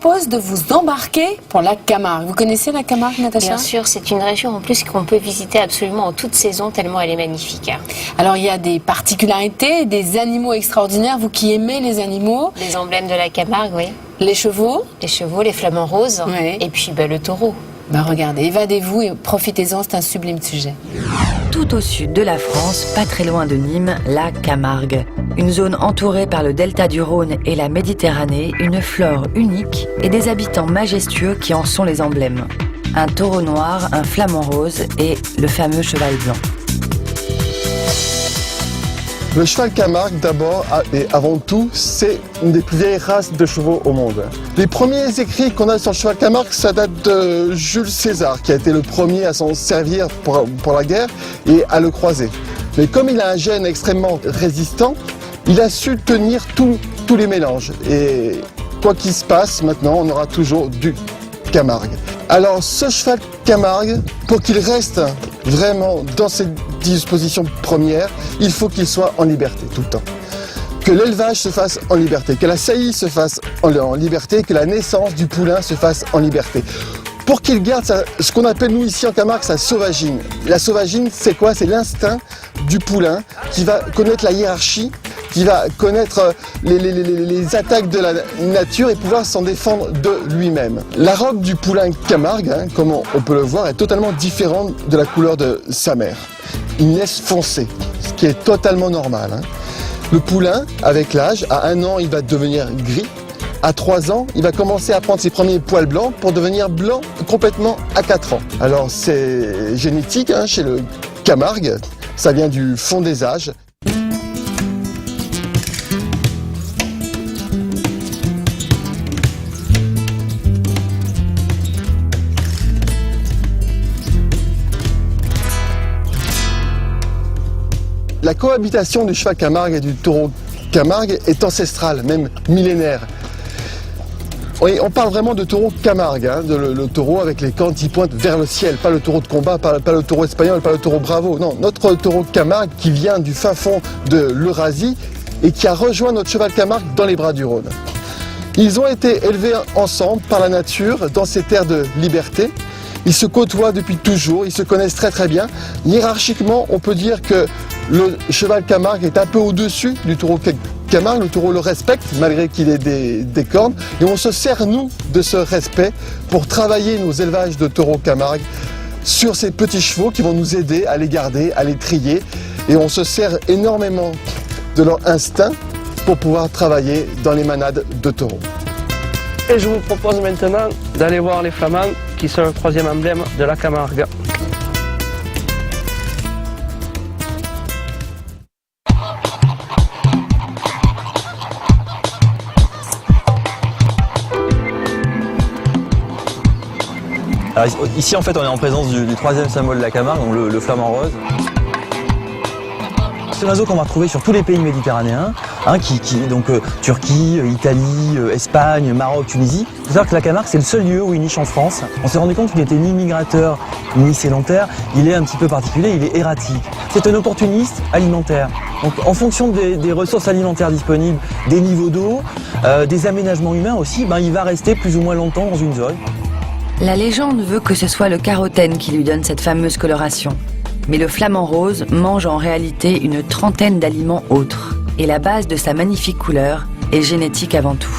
propose de vous embarquer pour la Camargue. Vous connaissez la Camargue, Natacha? Bien sûr, c'est une région en plus qu'on peut visiter absolument en toute saison, tellement elle est magnifique. Alors il y a des particularités, des animaux extraordinaires. Vous qui aimez les animaux. Les emblèmes de la Camargue, oui. Les chevaux. Les chevaux, les flamants roses, Oui. Et puis le taureau. Regardez, évadez-vous et profitez-en, c'est un sublime sujet. Tout au sud de la France, pas très loin de Nîmes, la Camargue. Une zone entourée par le delta du Rhône et la Méditerranée, une flore unique et des habitants majestueux qui en sont les emblèmes. Un taureau noir, un flamant rose et le fameux cheval blanc. Le cheval Camargue, d'abord et avant tout, c'est une des plus vieilles races de chevaux au monde. Les premiers écrits qu'on a sur le cheval Camargue, ça date de Jules César, qui a été le premier à s'en servir pour la guerre et à le croiser. Mais comme il a un gène extrêmement résistant, il a su tenir tous les mélanges. Et quoi qu'il se passe, maintenant, on aura toujours du Camargue. Alors, ce cheval Camargue, pour qu'il reste vraiment dans ses dispositions premières, il faut qu'il soit en liberté tout le temps. Que l'élevage se fasse en liberté, que la saillie se fasse en liberté, que la naissance du poulain se fasse en liberté. Pour qu'il garde ce qu'on appelle nous ici en Camargue sa sauvagine. La sauvagine, c'est quoi? C'est l'instinct du poulain qui va connaître la hiérarchie, qui va connaître les attaques de la nature et pouvoir s'en défendre de lui-même. La robe du poulain Camargue, comme on peut le voir, est totalement différente de la couleur de sa mère. Il naît foncé, ce qui est totalement normal. Le poulain, avec l'âge, à 1 an, il va devenir gris. À 3 ans, il va commencer à prendre ses premiers poils blancs pour devenir blanc complètement à 4 ans. Alors c'est génétique chez le Camargue, ça vient du fond des âges. La cohabitation du cheval Camargue et du taureau Camargue est ancestrale, même millénaire. On parle vraiment de taureau Camargue, le taureau avec les cornes qui pointent vers le ciel, pas le taureau de combat, pas le taureau espagnol, pas le taureau Bravo. Non, notre taureau Camargue qui vient du fin fond de l'Eurasie et qui a rejoint notre cheval Camargue dans les bras du Rhône. Ils ont été élevés ensemble par la nature dans ces terres de liberté. Ils se côtoient depuis toujours, ils se connaissent très très bien. Hiérarchiquement, on peut dire que le cheval Camargue est un peu au-dessus du taureau Camargue. Le taureau le respecte malgré qu'il ait des cornes. Et on se sert, nous, de ce respect pour travailler nos élevages de taureaux Camargue sur ces petits chevaux qui vont nous aider à les garder, à les trier. Et on se sert énormément de leur instinct pour pouvoir travailler dans les manades de taureaux. Et je vous propose maintenant d'aller voir les flamands qui sont le 3e emblème de la Camargue. Alors, ici en fait on est en présence du 3e symbole de la Camargue, donc le flamant rose. C'est un oiseau qu'on va retrouver sur tous les pays méditerranéens, donc Turquie, Italie, Espagne, Maroc, Tunisie. Il faut savoir que la Camargue c'est le seul lieu où il niche en France. On s'est rendu compte qu'il n'était ni migrateur ni sédentaire, il est un petit peu particulier, il est erratique. C'est un opportuniste alimentaire. Donc en fonction des ressources alimentaires disponibles, des niveaux d'eau, des aménagements humains aussi, il va rester plus ou moins longtemps dans une zone. La légende veut que ce soit le carotène qui lui donne cette fameuse coloration. Mais le flamant rose mange en réalité une 30aine d'aliments autres. Et la base de sa magnifique couleur est génétique avant tout.